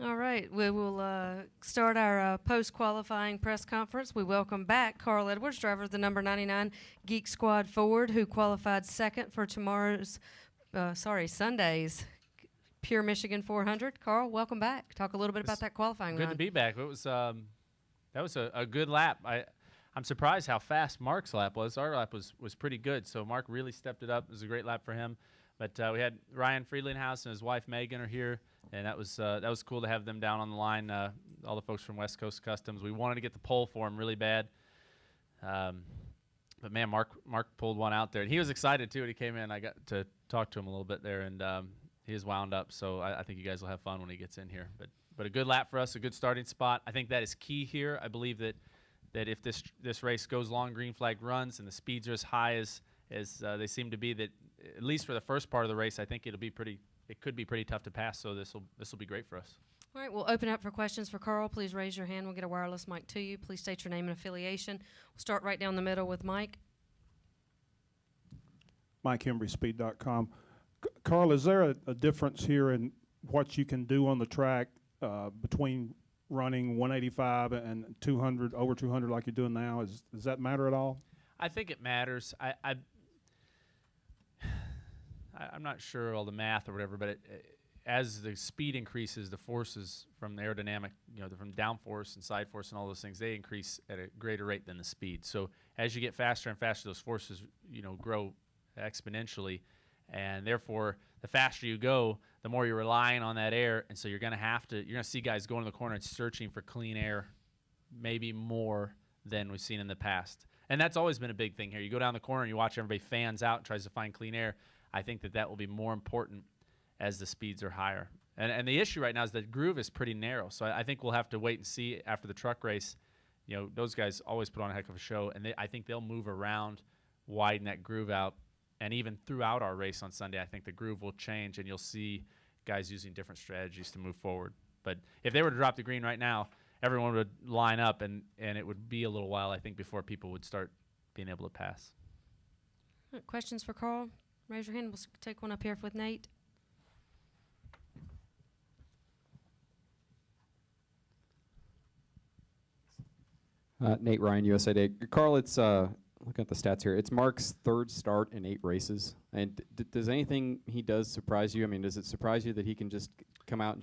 All right, we will start our post-qualifying press conference. We welcome back Carl Edwards, driver of the number 99 Geek Squad Ford, who qualified second for Sunday's Pure Michigan 400. Carl, welcome back. Talk a little bit about that qualifying Good run. to be back. It was that was a good lap. I'm surprised how fast Mark's lap was. Our lap was pretty good, so Mark really stepped it up. It was a great lap for him. But we had Ryan Friedlinghouse and his wife Megan are here, and that was cool to have them down on the line. All the folks from West Coast Customs. We wanted to get the pole for him really bad, but man, Mark pulled one out there, and he was excited too when he came in. I got to talk to him a little bit there, and he is wound up. So I think you guys will have fun when he gets in here. But a good lap for us, a good starting spot. I think that is key here. I believe that if this race goes long, green flag runs, and the speeds are as high as they seem to be, that at least for the first part of the race, I think it could be pretty tough to pass. So this will be great for us. All right, we'll open up for questions for Carl. Please raise your hand. We'll get a wireless mic to you. Please state your name and affiliation. We'll start right down the middle with Mike. MikeHenryspeed.com. Carl, is there a difference here in what you can do on the track between running 185 and 200, over 200 like you're doing now? Does that matter at all? I think it matters. I'm not sure all the math or whatever, but as the speed increases, the forces from the aerodynamic, from downforce and side force and all those things, they increase at a greater rate than the speed. So as you get faster and faster, those forces, grow exponentially, and therefore the faster you go, the more you're relying on that air, and so you're going to see guys going in the corner and searching for clean air, maybe more than we've seen in the past. And that's always been a big thing here. You go down the corner and you watch everybody fans out and tries to find clean air. I think that will be more important as the speeds are higher. And the issue right now is the groove is pretty narrow. So I think we'll have to wait and see after the truck race. Those guys always put on a heck of a show, and I think they'll move around, widen that groove out. And even throughout our race on Sunday, I think the groove will change, and you'll see guys using different strategies to move forward. But if they were to drop the green right now, everyone would line up, and it would be a little while, I think, before people would start being able to pass. Questions for Carl? Raise your hand. We'll take one up here with Nate. Nate Ryan, USA Today. Carl, it's looking at the stats here. It's Mark's third start in 8 races. And does anything he does surprise you? I mean, does it surprise you that he can just come out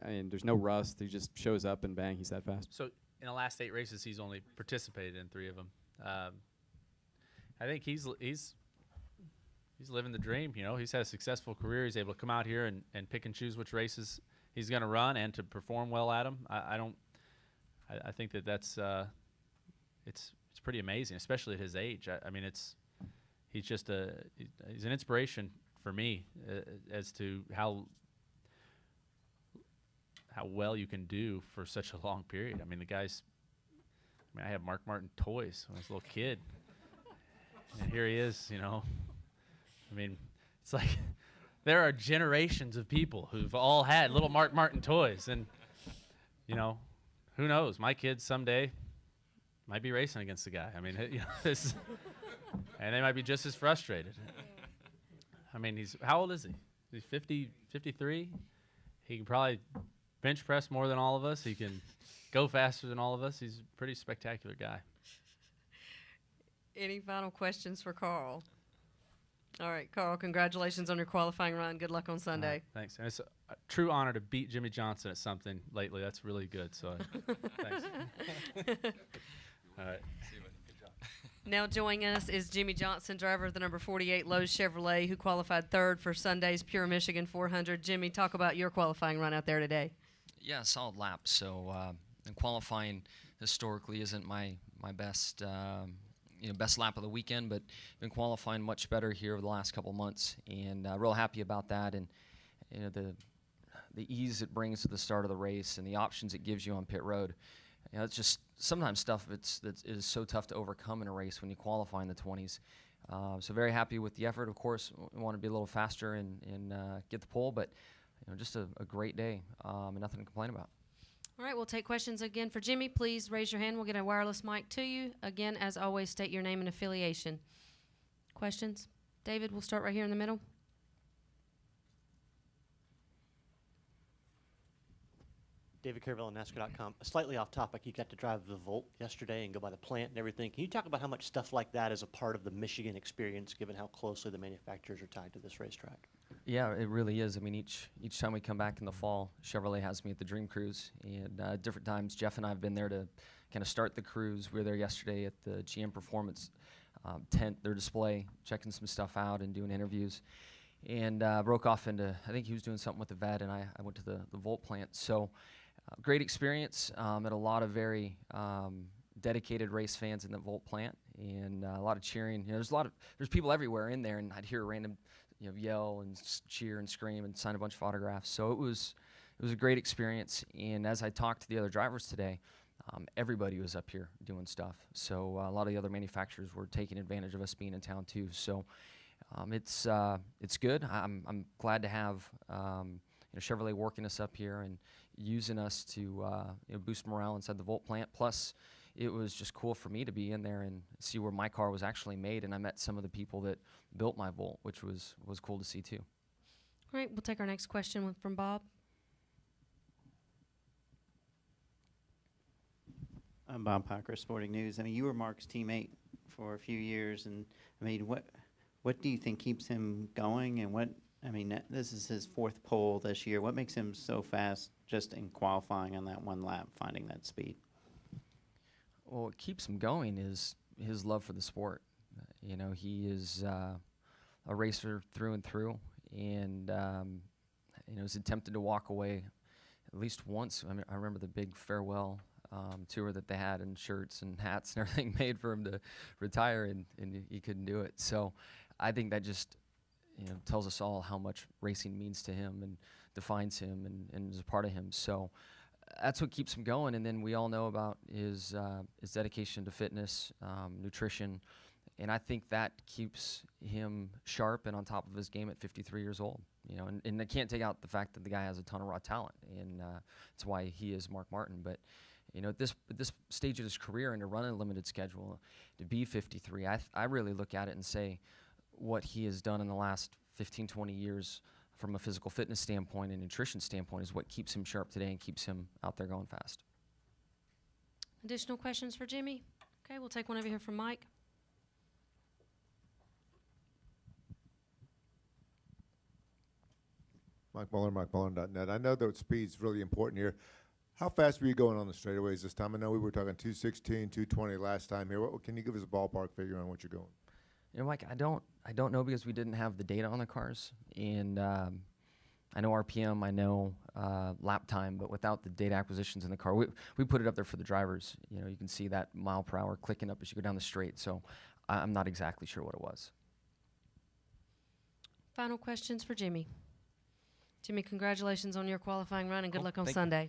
and there's no rust, he just shows up and bang, he's that fast? So in the last 8 races, he's only participated in 3 of them. I think he's living the dream. He's had a successful career. He's able to come out here and pick and choose which races he's going to run and to perform well at them. I think that's it's pretty amazing, especially at his age. He's an inspiration for me as to how well you can do for such a long period. I have Mark Martin toys when I was a little kid, and here he is. It's like there are generations of people who've all had little Mark Martin toys, and who knows? My kids someday might be racing against the guy. And they might be just as frustrated. How old is he? He's 50, 53. He can probably bench press more than all of us. He can go faster than all of us. He's a pretty spectacular guy. Any final questions for Carl? All right, Carl, congratulations on your qualifying run. Good luck on Sunday. Thanks. And it's a true honor to beat Jimmie Johnson at something lately. That's really good. So thanks. All right. Good job. Now joining us is Jimmie Johnson, driver of the number 48 Lowe's Chevrolet, who qualified third for Sunday's Pure Michigan 400. Jimmie, talk about your qualifying run out there today. Yeah, solid lap. So and qualifying historically isn't my best best lap of the weekend, but been qualifying much better here over the last couple months, and real happy about that. And the ease it brings to the start of the race and the options it gives you on pit road. It's just sometimes stuff that is so tough to overcome in a race when you qualify in the 20s. So very happy with the effort. Of course, we want to be a little faster and get the pole, but just a great day and nothing to complain about. All right, we'll take questions again for Jimmie. Please raise your hand. We'll get a wireless mic to you. Again, as always, state your name and affiliation. Questions? David, we'll start right here in the middle. David Carville, NASCAR.com. Slightly off topic, you got to drive the Volt yesterday and go by the plant and everything. Can you talk about how much stuff like that is a part of the Michigan experience, given how closely the manufacturers are tied to this racetrack? Yeah, it really is. I mean, each time we come back in the fall, Chevrolet has me at the Dream Cruise, and different times Jeff and I have been there to kind of start the cruise. We were there yesterday at the GM Performance tent, their display, checking some stuff out and doing interviews, and broke off into, I think he was doing something with the vet, and I went to the Volt plant. So great experience. Met a lot of very dedicated race fans in the Volt plant, and a lot of cheering. You know, there's people everywhere in there, and I'd hear random, yell and cheer and scream and sign a bunch of autographs. So it was a great experience. And as I talked to the other drivers today, everybody was up here doing stuff. So a lot of the other manufacturers were taking advantage of us being in town too. So it's good. I'm glad to have Chevrolet working us up here and using us to boost morale inside the Volt plant. Plus, it was just cool for me to be in there and see where my car was actually made, and I met some of the people that built my Volt, which was cool to see too. All right, we'll take our next question from Bob. I'm Bob Packer, Sporting News. I mean, you were Mark's teammate for a few years, and I mean, what do you think keeps him going? And this is his 4th pole this year. What makes him so fast just in qualifying on that one lap, finding that speed? Well, what keeps him going is his love for the sport. He is a racer through and through, and he's attempted to walk away at least once. I mean, I remember the big farewell tour that they had, and shirts and hats and everything made for him to retire, and he couldn't do it. So I think that just tells us all how much racing means to him and defines him and is a part of him. So that's what keeps him going. And then we all know about his dedication to fitness, nutrition, and I think that keeps him sharp and on top of his game at 53 years old. And I can't take out the fact that the guy has a ton of raw talent, and that's why he is Mark Martin. But at this stage of his career and to run a limited schedule, to be 53, I really look at it and say what he has done in the last 15, 20 years from a physical fitness standpoint and nutrition standpoint is what keeps him sharp today and keeps him out there going fast. Additional questions for Jimmie? Okay, we'll take one over here from Mike. Mike Muller, MikeMuller.net. I know that speed's really important here. How fast were you going on the straightaways this time? I know we were talking 216, 220 last time here. Can you give us a ballpark figure on what you're going? Mike, I don't know because we didn't have the data on the cars, and I know RPM, I know lap time, but without the data acquisitions in the car, we put it up there for the drivers. You can see that mile per hour clicking up as you go down the straight. So I'm not exactly sure what it was. Final questions for Jimmie. Jimmie, congratulations on your qualifying run, and good Cool. luck on Thank you. Sunday.